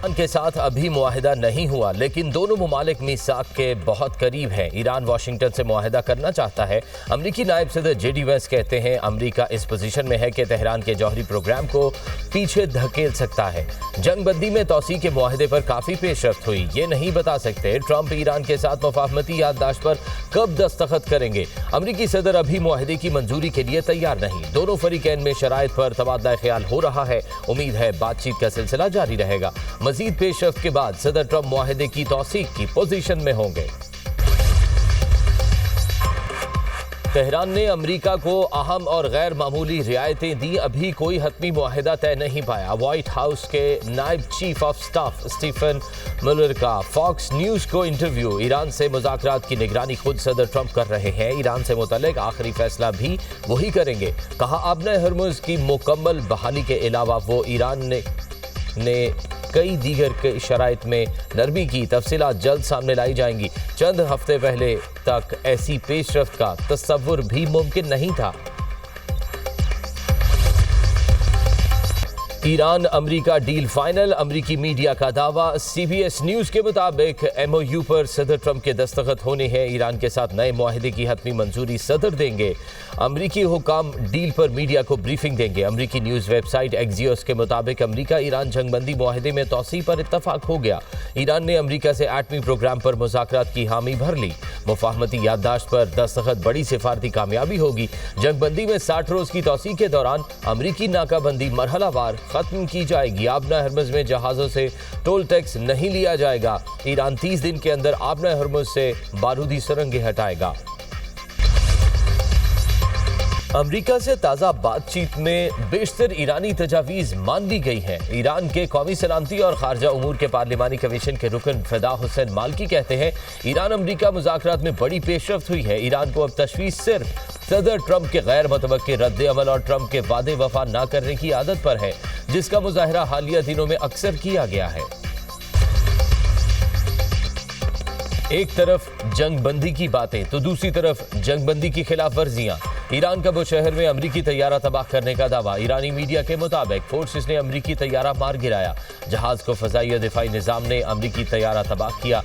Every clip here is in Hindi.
ईरान के साथ अभी मुआहिदा नहीं हुआ, लेकिन दोनों मुमालिक मीसाक के बहुत करीब हैं। ईरान वाशिंगटन से मुआहिदा करना चाहता है। अमरीकी नायब सदर जेडी वेंस कहते हैं अमरीका इस पोजीशन में है कि तेहरान के जौहरी प्रोग्राम को पीछे धकेल सकता है। जंगबंदी में तौसी के मुआहिदे पर काफी पेशरफ्त हुई, ये नहीं बता सकते। ट्रंप ईरान के साथ मुफाहमती याददाश्त पर कब दस्तखत करेंगे? अमरीकी सदर अभी मुआहिदे की मंजूरी के लिए तैयार नहीं। दोनों फरीकैन में शराइत पर तबादला ख्याल हो रहा है। उम्मीद है बातचीत का सिलसिला जारी रहेगा। मजीद पेशरफ्त के बाद सदर ट्रंप मुआहिदे की तौसीक की पोजीशन में होंगे। तेहरान ने अमरीका को अहम और गैर मामूली रियायतें दी, अभी कोई हतमी मुआहिदा तय नहीं पाया। व्हाइट हाउस के नायब चीफ ऑफ स्टाफ स्टीफन मुलर का फॉक्स न्यूज़ को इंटरव्यू। ईरान से मुज़ाकरात की निगरानी खुद सदर ट्रंप कर रहे हैं। ईरान से मुतल्लिक आखिरी फैसला भी वही करेंगे। कहा आबना हरमुज़ की मुकम्मल बहाली के अलावा वो ईरान ने कई दीगर के शराइत में नरमी की तफसीलात जल्द सामने लाई जाएंगी। चंद हफ्ते पहले तक ऐसी पेशरफ्त का तस्वुर भी मुमकिन नहीं था। ईरान अमरीका डील फाइनल, अमरीकी मीडिया का दावा। CBS न्यूज़ के मुताबिक MOU पर सदर ट्रंप के दस्तखत होने हैं। ईरान के साथ नए मुआहिदे की हतमी मंजूरी सदर देंगे। अमरीकी हुकाम डील पर मीडिया को ब्रीफिंग देंगे। अमरीकी न्यूज़ वेबसाइट एक्सियोस के मुताबिक अमरीका ईरान जंगबंदी मुआहिदे में तौसी पर इत्तफाक हो गया। ईरान ने अमरीका से एटमी प्रोग्राम पर मुज़ाकरात की हामी भर ली। मुफाहमती याददाश्त पर दस्तखत बड़ी सिफारती कामयाबी होगी। जंगबंदी में 60 रोज़ की तौसी के दौरान अमरीकी नाकाबंदी मरहलावार खत्म की जाएगी। आबना हरमुज़ में जहाज़ों से टोल टैक्स नहीं लिया जाएगा। ईरान 30 दिन के अंदर आबना हरमुज़ से बारूदी सुरंगें हटाएगा। अमरीका से ताज़ा बातचीत में बेशतर ईरानी तजावीज़ मान ली गई हैं। ईरान के कौमी सलामती और खारजा उमूर के पार्लिमानी कमीशन के रुकन फिदा हुसैन मालकी कहते हैं ईरान अमरीका मुज़ाकरात में बड़ी पेशरफ्त हुई है। ईरान को अब तशवीश सिर्फ सदर ट्रंप के गैर मुतवक्के रद्द अमल और ट्रंप के वादे वफा न करने की आदत पर है, जिसका मुजाहरा हालिया दिनों में अक्सर किया गया है। एक तरफ जंगबंदी की बातें तो दूसरी तरफ जंगबंदी की खिलाफ वर्जियां। ईरान का बुशहर में अमरीकी तैयारा तबाह करने का दावा। ईरानी मीडिया के मुताबिक फोर्सेस ने अमरीकी तैयारा मार गिराया। जहाज को फजाई दिफाई निजाम ने अमरीकी तैयारा तबाह किया।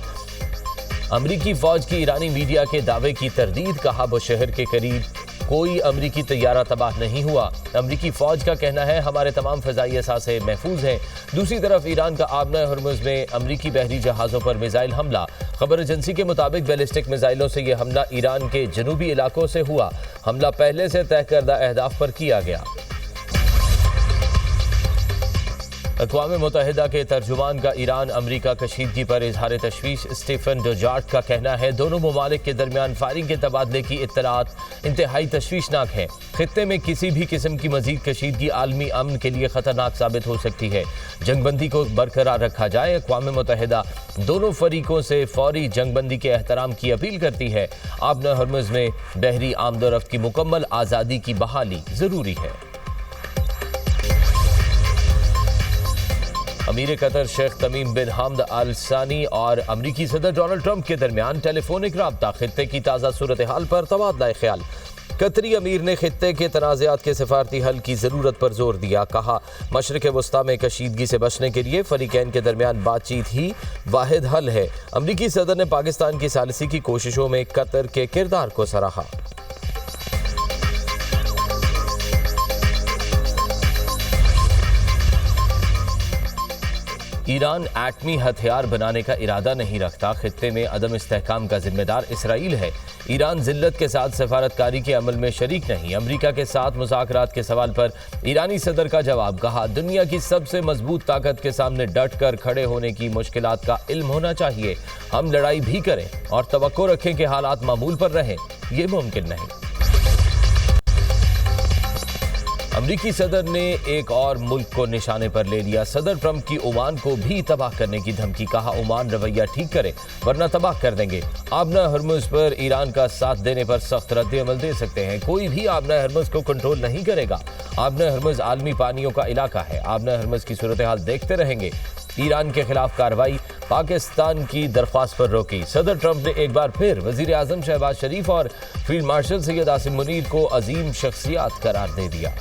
अमरीकी फौज की ईरानी मीडिया के दावे की तरदीद। कहा बुशहर के करीब कोई अमरीकी तैयारा तबाह नहीं हुआ। अमरीकी फौज का कहना है हमारे तमाम फ़ज़ाई असासे महफूज हैं। दूसरी तरफ ईरान का आबना हरमुज़ में अमरीकी बहरी जहाज़ों पर मिसाइल हमला। खबर एजेंसी के मुताबिक बैलिस्टिक मिसाइलों से यह हमला ईरान के जनूबी इलाकों से हुआ। हमला पहले से तय करदा अहदाफ पर किया गया। अक़वाम मुत्तहिदा के तर्जुमान का ईरान अमरीका कशीदगी पर इजहार तशवीश। स्टीफन डुजार्ट का कहना है दोनों ममालिक के दरमियान फायरिंग के तबादले की इत्तलात इंतहाई तशवीशनाक है। खित्ते में किसी भी किस्म की मजीद कशीदगी आलमी अमन के लिए खतरनाक साबित हो सकती है। जंगबंदी को बरकरार रखा जाए। अक़वाम मुत्तहिदा दोनों फरीकों से फौरी जंगबंदी के एहतराम की अपील करती है। आबना हरमुज़ में बहरी आमदोरफ्त की मुकम्मल आज़ादी की बहाली ज़रूरी है। अमीर कतर शेख तमीम बिन हमद अल सानी और अमरीकी सदर डोनाल्ड ट्रंप के दरमियान टेलीफोनिक राब्ता। खित्ते की ताज़ा सूरत हाल पर तबादला ख्याल। कतरी अमीर ने खित्ते के तनाज़ात के सिफारती हल की ज़रूरत पर जोर दिया। कहा मशरिक़ वस्ता में कशीदगी से बचने के लिए फ़रीक़ैन के दरमियान बातचीत ही वाहिद हल है। अमरीकी सदर ने पाकिस्तान की सालिसी की कोशिशों में कतर के किरदार को सराहा। ईरान एटमी हथियार बनाने का इरादा नहीं रखता। खित्ते में अदम इस्तेहकाम का जिम्मेदार इसराइल है। ईरान जिल्लत के साथ सफारतकारी के अमल में शरीक नहीं। अमरीका के साथ मुज़ाकरात के सवाल पर ईरानी सदर का जवाब। कहा दुनिया की सबसे मजबूत ताकत के सामने डट कर खड़े होने की मुश्किलात का इल्म होना चाहिए। हम लड़ाई भी करें और तवक्को रखें कि हालात मामूल पर रहें, ये मुमकिन नहीं। अमरीकी सदर ने एक और मुल्क को निशाने पर ले लिया। सदर ट्रंप की ओमान को भी तबाह करने की धमकी। कहा ओमान रवैया ठीक करे वरना तबाह कर देंगे। आबना हरमुज़ पर ईरान का साथ देने पर सख्त रद्द अमल दे सकते हैं। कोई भी आबना हरमुज़ को कंट्रोल नहीं करेगा। आबना हरमुज़ आलमी पानियों का इलाका है। आबना हरमुज़ की सूरत हाल देखते रहेंगे। ईरान के खिलाफ कार्रवाई पाकिस्तान की दरख्वास्त पर रोकी। सदर ट्रंप ने एक बार फिर वज़ीर आज़म शहबाज शरीफ और फील्ड मार्शल सैयद आसिम मुनीर को अजीम शख्सियात करार दे दिया।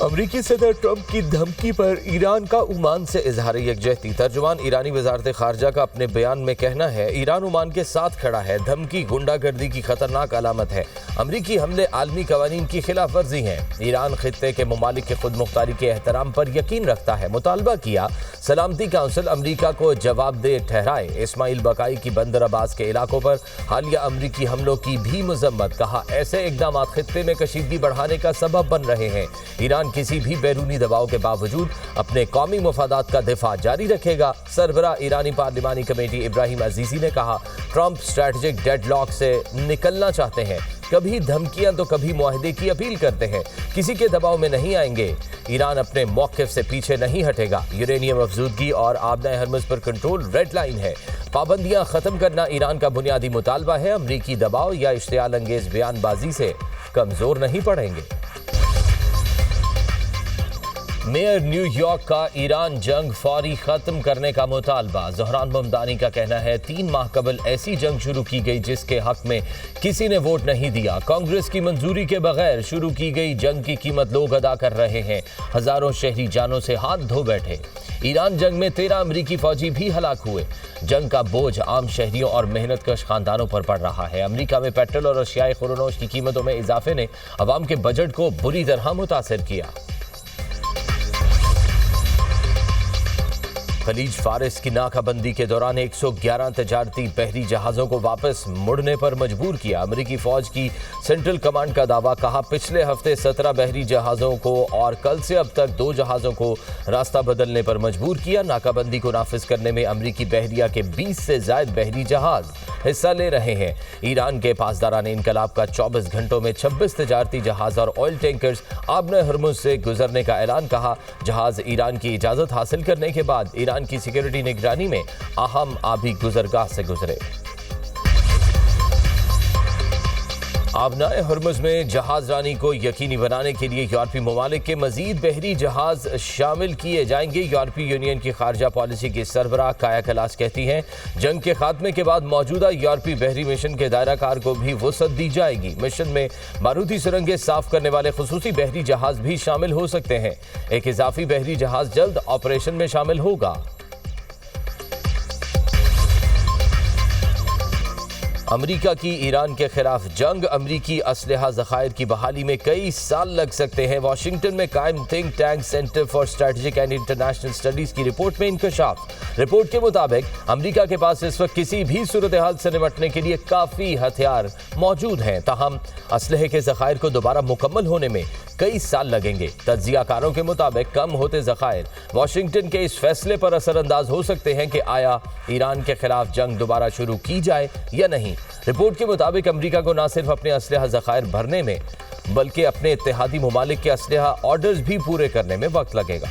अमरीकी सदर ट्रंप की धमकी पर ईरान का ओमान से इजहार यकजहती। तर्जुमान ईरानी वजारत खारजा का अपने बयान में कहना है, ईरान ओमान के साथ खड़ा है। धमकी गुंडागर्दी की खतरनाक अलामत है। अमरीकी हमले आलमी कवानीन की खिलाफ वर्जी हैं। ईरान खित्ते के ममालिक के खुद मुख्तारी के एहतराम पर यकीन रखता है। मुतालबा किया सलामती काउंसिल अमरीका को जवाबदेह ठहराए। इस्माइल बकाई की बंदर अब्बास के इलाकों पर हालिया अमरीकी हमलों की भी मजम्मत। कहा, ऐसे इकदाम खित्ते में कशीदगी बढ़ाने का सबब बन रहे हैं। ईरान किसी भी बैरूनी दबाव के बावजूद अपने कौमी मफादात का दिफा जारी रखेगा। सरबरा ईरानी पार्लिमानी कमेटी इब्राहिम अजीजी ने कहा, ट्रंप स्ट्रेटेजिक डेडलॉक से निकलना चाहते हैं। कभी धमकियां तो कभी मुआहदे की अपील करते हैं। किसी के दबाव में नहीं आएंगे। ईरान अपने मौक़िफ़ से पीछे नहीं हटेगा। यूरेनियम अफजूदगी और आबनाए हरमुज़ पर कंट्रोल रेड लाइन है। पाबंदियां खत्म करना ईरान का बुनियादी मुतालबा है। अमरीकी दबाव या इश्तियाल अंगेज बयानबाजी से कमज़ोर नहीं पड़ेंगे। मेयर न्यूयॉर्क का ईरान जंग फौरी खत्म करने का मुतालबा। ज़हरान ममदानी का कहना है, 3 माह कबल ऐसी जंग शुरू की गई जिसके हक में किसी ने वोट नहीं दिया। कांग्रेस की मंजूरी के बगैर शुरू की गई जंग की कीमत लोग अदा कर रहे हैं। हजारों शहरी जानों से हाथ धो बैठे। ईरान जंग में 13 अमरीकी फौजी भी हलाक हुए। जंग का बोझ आम शहरियों और मेहनतकश खानदानों पर पड़ रहा है। अमरीका में पेट्रोल और अशियाए खुरनोश की कीमतों में इजाफे ने अवाम के बजट को बुरी तरह मुतासिर किया। खलीज फारिस की नाकाबंदी के दौरान 111 तजारती बहरी जहाज़ों को वापस मुड़ने पर मजबूर किया। अमरीकी फौज की सेंट्रल कमांड का दावा। कहा, पिछले हफ्ते 17 बहरी जहाज़ों को और कल से अब तक 2 जहाज़ों को रास्ता बदलने पर मजबूर किया। नाकाबंदी को नाफिज करने में अमरीकी बहरिया के 20 से ज़ायद बहरी जहाज़ हिस्सा ले रहे हैं। ईरान के पासदारान इनकलाब का 24 घंटों में 26 तजारती जहाज़ और ऑयल टैंकर्स आबनाए हरमुज़ से गुजरने का ऐलान। कहा, जहाज़ ईरान की इजाज़त हासिल करने के बाद ईरान की सिक्योरिटी निगरानी में अहम आबी गुजरगाह से गुजरे। आबनाए हरमुज़ में जहाज रानी को यकीनी बनाने के लिए यूरोपीय ममालिक के मजीद बहरी जहाज शामिल किए जाएंगे। यूरोपीय यूनियन की खारजा पॉलिसी की सरबराह काया कलास कहती हैं, जंग के खात्मे के बाद मौजूदा यूरोपीय बहरी मिशन के दायरा कार को भी वुसअत दी जाएगी। मिशन में बारूदी सुरंगें साफ करने वाले खुसूसी बहरी जहाज भी शामिल हो सकते हैं। एक इजाफी बहरी जहाज जल्द ऑपरेशन में शामिल होगा। अमरीका की ईरान के खिलाफ जंग। अमरीकी असलहा ज़खायर की बहाली में कई साल लग सकते हैं। वाशिंगटन में कायम think tank centre for strategic and international studies की रिपोर्ट में इंकशाफ। रिपोर्ट के मुताबिक अमरीका के पास इस वक्त किसी भी सूरत हाल से निपटने के लिए काफ़ी हथियार मौजूद हैं। ताहम असलहे के ज़खायर को दोबारा मुकम्मल होने में कई साल लगेंगे। तज्जियाकारों के मुताबिक कम होते ज़खायर वाशिंगटन के इस फैसले पर असरअंदाज हो सकते हैं कि आया ईरान के खिलाफ जंग दोबारा शुरू की जाए या नहीं। रिपोर्ट के मुताबिक अमरीका को न सिर्फ अपने असलहा ज़खायर भरने में बल्कि अपने इत्तेहादी ममालिक के असलहा ऑर्डर्स भी पूरे करने में वक्त लगेगा।